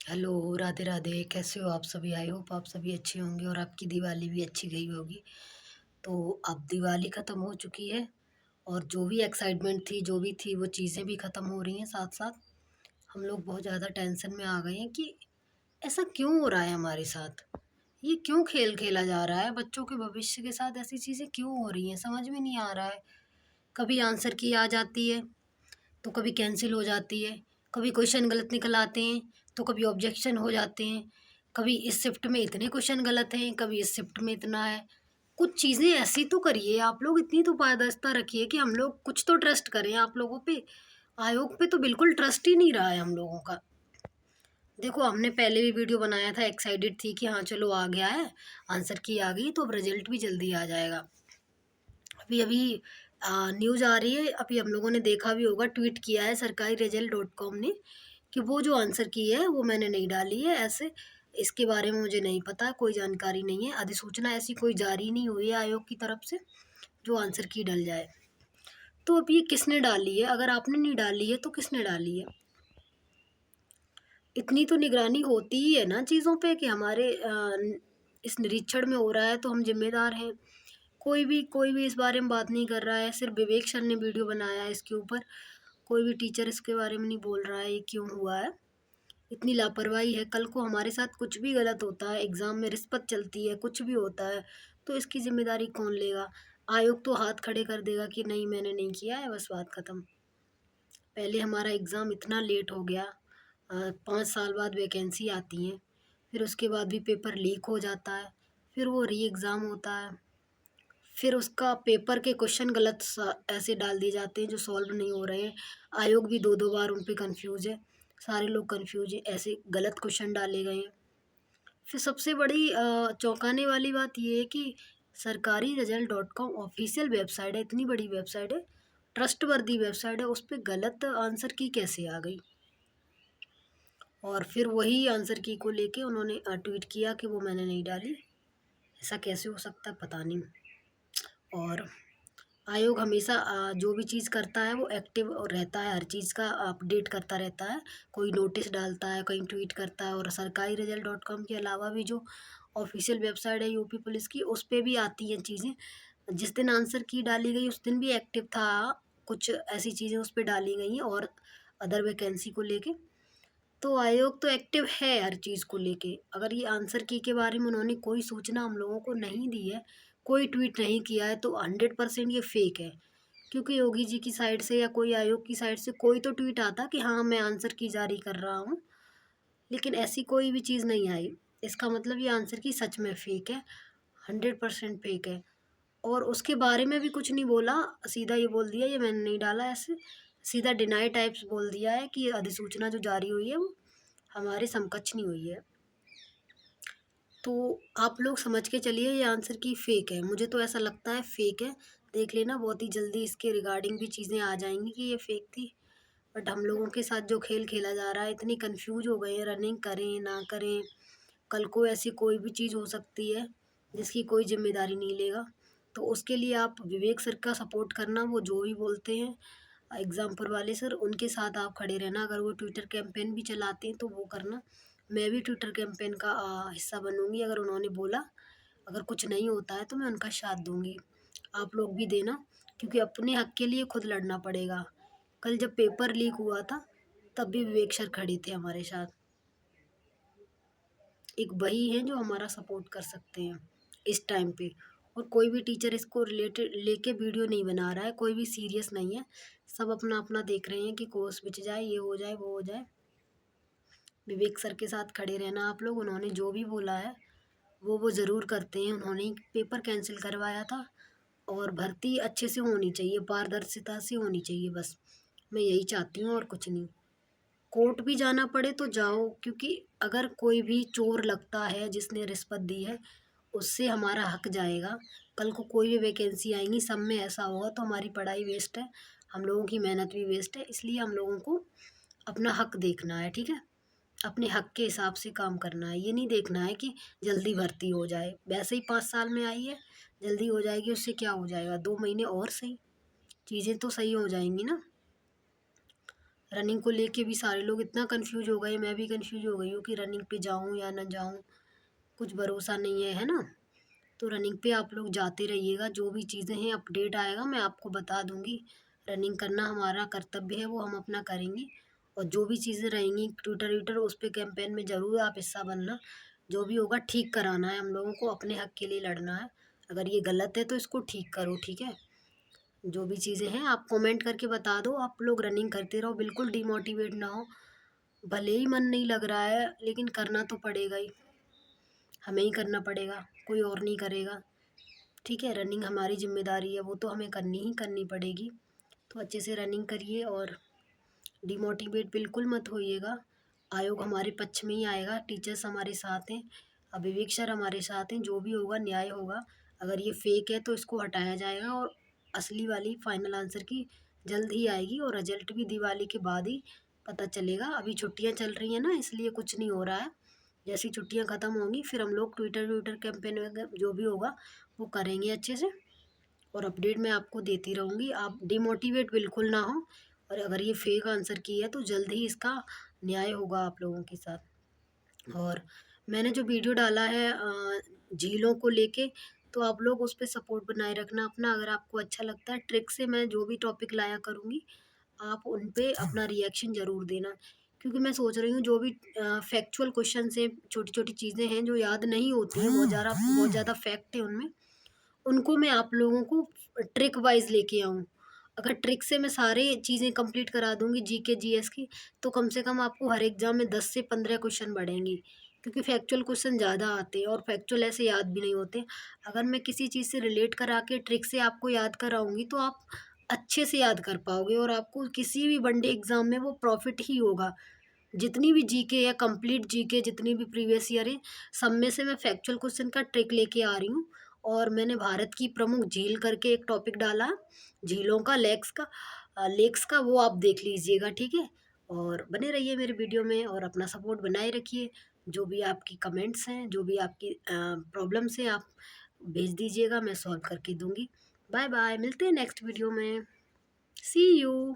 Hello, Radhe Radhe. कैसे हो आप सभी? आई होप आप सभी अच्छे होंगे और आपकी दिवाली भी अच्छी गई होगी। तो अब दिवाली ख़त्म हो चुकी है और जो भी एक्साइटमेंट थी, जो भी थी, वो चीज़ें भी ख़त्म हो रही हैं साथ-साथ। हम लोग बहुत ज़्यादा टेंशन में आ गए हैं कि ऐसा क्यों हो रहा है हमारे साथ? ये क्यों खेल खेला जा रहा है? बच्चों के भविष्य के साथ ऐसी चीज़ें क्यों हो रही हैं? समझ में नहीं आ रहा है। कभी आंसर की आ जाती है तो कभी कैंसिल हो जाती है, कभी क्वेश्चन गलत निकल आते हैं, तो कभी ऑब्जेक्शन हो जाते हैं, कभी इस शिफ्ट में इतने क्वेश्चन गलत हैं, कभी इस शिफ्ट में इतना है। कुछ चीज़ें ऐसी तो करिए आप लोग, इतनी तो पारदर्शिता रखिए कि हम लोग कुछ तो ट्रस्ट करें आप लोगों पे। आयोग पे तो बिल्कुल ट्रस्ट ही नहीं रहा है हम लोगों का। देखो, हमने पहले भी वीडियो बनाया था, एक्साइटेड थी कि हाँ चलो आ गया है, आंसर की आ गई तो अब रिजल्ट भी जल्दी आ जाएगा। अभी अभी न्यूज़ आ रही है, अभी हम लोगों ने देखा भी होगा, ट्वीट किया है सरकारी रिजल्ट.com ने कि वो जो आंसर की है वो मैंने नहीं डाली है ऐसे। इसके बारे में मुझे नहीं पता, कोई जानकारी नहीं है, अधिसूचना ऐसी कोई जारी नहीं हुई है आयोग की तरफ से जो आंसर की डल जाए। तो अब ये किसने डाली है? अगर आपने नहीं डाली है तो किसने डाली है? इतनी तो निगरानी होती ही है ना चीज़ों पे कि हमारे इस निरीक्षण में हो रहा है तो हम जिम्मेदार हैं। कोई भी इस बारे में बात नहीं कर रहा है, सिर्फ विवेक सर ने वीडियो बनाया है इसके ऊपर। कोई भी टीचर इसके बारे में नहीं बोल रहा है ये क्यों हुआ है। इतनी लापरवाही है, कल को हमारे साथ कुछ भी गलत होता है, एग्ज़ाम में रिश्वत चलती है, कुछ भी होता है, तो इसकी ज़िम्मेदारी कौन लेगा? आयोग तो हाथ खड़े कर देगा कि नहीं मैंने नहीं किया है, बस बात ख़त्म। पहले हमारा एग्ज़ाम इतना लेट हो गया, 5 साल बाद वैकेंसी आती है, फिर उसके बाद भी पेपर लीक हो जाता है, फिर वो री एग्ज़ाम होता है, फिर उसका पेपर के क्वेश्चन गलत ऐसे डाल दिए जाते हैं जो सॉल्व नहीं हो रहे हैं। आयोग भी 2-2 बार उन पे कन्फ्यूज़ है, सारे लोग कन्फ्यूज़ हैं, ऐसे गलत क्वेश्चन डाले गए हैं। फिर सबसे बड़ी चौंकाने वाली बात ये है कि सरकारी रिजल्ट.com ऑफ़िशियल वेबसाइट है, इतनी बड़ी वेबसाइट है, ट्रस्टवर्दी वेबसाइट है, उस पे गलत आंसर की कैसे आ गई? और फिर वही आंसर की को लेके उन्होंने ट्वीट किया कि वो मैंने नहीं डाली। ऐसा कैसे हो सकता है पता नहीं। और आयोग हमेशा जो भी चीज़ करता है वो एक्टिव रहता है, हर चीज़ का अपडेट करता रहता है। कोई नोटिस डालता है, कहीं ट्वीट करता है, और सरकारी रिजल्ट.com के अलावा भी जो ऑफ़िशियल वेबसाइट है यूपी पुलिस की, उस पे भी आती हैं चीज़ें। जिस दिन आंसर की डाली गई उस दिन भी एक्टिव था, कुछ ऐसी चीज़ें उस पे डाली गई हैं और अदर वैकेंसी को लेके। तो आयोग तो एक्टिव है हर चीज़ को लेके। अगर ये आंसर की के बारे में उन्होंने कोई सूचना हम लोगों को नहीं दी है, कोई ट्वीट नहीं किया है, तो 100% ये फ़ेक है। क्योंकि योगी जी की साइड से या कोई आयोग की साइड से कोई तो ट्वीट आता कि हाँ, मैं आंसर की जारी कर रहा हूँ, लेकिन ऐसी कोई भी चीज़ नहीं आई। इसका मतलब ये आंसर की सच में फ़ेक है, 100% फ़ेक है। और उसके बारे में भी कुछ नहीं बोला, सीधा ये बोल दिया ये मैंने नहीं डाला ऐसे। सीधा डिनाई टाइप्स बोल दिया है कि अधिसूचना जो जारी हुई है वो हमारे समकक्ष नहीं हुई है। तो आप लोग समझ के चलिए ये आंसर की फ़ेक है। मुझे तो ऐसा लगता है फ़ेक है। देख लेना बहुत ही जल्दी इसके रिगार्डिंग भी चीज़ें आ जाएँगी कि ये फ़ेक थी। बट हम लोगों के साथ जो खेल खेला जा रहा है, इतनी कन्फ्यूज़ हो गए हैं, रनिंग करें, ना करें। कल को ऐसी कोई भी चीज़ हो सकती है, जिसकी कोई ज़िम्मेदारी नहीं लेगा। तो उसके लिए आप विवेक सर का सपोर्ट करना, वो जो भी बोलते हैं एग्ज़ाम्पल वाले सर, उनके साथ आप खड़े रहना। अगर वो ट्विटर कैंपेन भी चलाते हैं तो वो करना। मैं भी ट्विटर कैंपेन का हिस्सा बनूँगी अगर उन्होंने बोला। अगर कुछ नहीं होता है तो मैं उनका साथ दूँगी। आप लोग भी देना, क्योंकि अपने हक़ के लिए खुद लड़ना पड़ेगा। कल जब पेपर लीक हुआ था, तब भी विवेक सर खड़े थे हमारे साथ। एक वही हैं जो हमारा सपोर्ट कर सकते हैं इस टाइम पे। और कोई भी टीचर इसको रिलेटेड लेके वीडियो नहीं बना रहा है, कोई भी सीरियस नहीं है। सब अपना-अपना देख रहे हैं कि कोर्स बिच जाए, ये हो जाए, वो हो जाए। विवेक सर के साथ खड़े रहना आप लोग, उन्होंने जो भी बोला है, वो ज़रूर करते हैं। उन्होंने ही पेपर कैंसल करवाया था और भर्ती अच्छे से होनी चाहिए, पारदर्शिता से होनी चाहिए बस। मैं यही चाहती हूँ और कुछ नहीं। कोर्ट भी जाना पड़े तो जाओ, क्योंकि अगर कोई भी चोर लगता है जिसने रिश्वत दी है, उससे हमारा हक जाएगा। कल को कोई भी वैकेंसी आएंगी, सब में ऐसा होगा तो हमारी पढ़ाई वेस्ट है, हम लोगों की मेहनत भी वेस्ट है। इसलिए हम लोगों को अपना हक देखना है, ठीक है? अपने हक के हिसाब से काम करना है। ये नहीं देखना है कि जल्दी भर्ती हो जाए। वैसे ही 5 साल में आई है, जल्दी हो जाएगी, उससे क्या हो जाएगा? 2 महीने और सही, चीज़ें तो सही हो जाएंगी ना। रनिंग को लेके भी सारे लोग इतना कंफ्यूज हो गए, मैं भी कंफ्यूज हो गई हूँ कि रनिंग पे जाऊँ या ना जाऊँ, कुछ भरोसा नहीं है, है ना। तो रनिंग पे आप लोग जाते रहिएगा, जो भी चीज़ें हैं अपडेट आएगा मैं आपको बता दूंगी। रनिंग करना हमारा कर्तव्य है, वो हम अपना करेंगे। और जो भी चीज़ें रहेंगी ट्विटर व्यूटर उस पर कैंपेन में ज़रूर आप हिस्सा बनना। जो भी होगा ठीक कराना है, हम लोगों को अपने हक के लिए लड़ना है। अगर ये गलत है तो इसको ठीक करो, ठीक है। जो भी चीज़ें हैं आप कमेंट करके बता दो। आप लोग रनिंग करते रहो, बिल्कुल डिमोटिवेट ना हो। भले ही मन नहीं लग रहा है लेकिन करना तो पड़ेगा ही, हमें ही करना पड़ेगा, कोई और नहीं करेगा, ठीक है। रनिंग हमारी जिम्मेदारी है, वो तो हमें करनी ही करनी पड़ेगी। तो अच्छे से रनिंग करिए और डिमोटिवेट बिल्कुल मत होइएगा। आयोग हमारे पक्ष में ही आएगा, टीचर्स हमारे साथ हैं, विवेक सर हमारे साथ हैं, जो भी होगा न्याय होगा। अगर ये फेक है तो इसको हटाया जाएगा और असली वाली फाइनल आंसर की जल्द ही आएगी। और रिजल्ट भी दिवाली के बाद ही पता चलेगा। अभी छुट्टियां चल रही हैं ना, इसलिए कुछ नहीं हो रहा है। जैसी छुट्टियां ख़त्म होंगी फिर हम लोग ट्विटर व्विटर कैंपेन वगैरह जो भी होगा वो करेंगे अच्छे से। और अपडेट मैं आपको देती रहूँगी, आप डिमोटिवेट बिल्कुल ना हो। और अगर ये फेक आंसर की है तो जल्द ही इसका न्याय होगा आप लोगों के साथ। और मैंने जो वीडियो डाला है झीलों को लेके, तो आप लोग उस पे सपोर्ट बनाए रखना अपना। अगर आपको अच्छा लगता है, ट्रिक से मैं जो भी टॉपिक लाया करूँगी आप उन पे अपना रिएक्शन ज़रूर देना। क्योंकि मैं सोच रही हूँ जो भी फैक्चुअल क्वेश्चन हैं, छोटी छोटी चीज़ें हैं जो याद नहीं होती हैं, बहुत ज़्यादा फैक्ट है उनमें, उनको मैं आप लोगों को ट्रिक वाइज़ लेके आऊँ। अगर ट्रिक से मैं सारे चीज़ें कंप्लीट करा दूँगी जीके जीएस की, तो कम से कम आपको हर एग्ज़ाम में 10 से 15 क्वेश्चन बढ़ेंगे। क्योंकि फैक्चुअल क्वेश्चन ज़्यादा आते हैं और फैक्चुअल ऐसे याद भी नहीं होते। अगर मैं किसी चीज़ से रिलेट करा के ट्रिक से आपको याद कराऊँगी तो आप अच्छे से याद कर पाओगे और आपको किसी भी वनडे एग्ज़ाम में वो प्रॉफ़िट ही होगा। जितनी भी जीके है, कंप्लीट जीके जितनी भी प्रीवियस ईयर है, सब में से मैं फैक्चुअल क्वेश्चन का ट्रिक लेके आ रही हूँ। और मैंने भारत की प्रमुख झील करके एक टॉपिक डाला, झीलों का, लेक्स का, वो आप देख लीजिएगा, ठीक है। और बने रहिए मेरे वीडियो में और अपना सपोर्ट बनाए रखिए। जो भी आपकी कमेंट्स हैं, जो भी आपकी प्रॉब्लम्स हैं, आप भेज दीजिएगा, मैं सॉल्व करके दूंगी। बाय बाय, मिलते हैं नेक्स्ट वीडियो में। सी यू।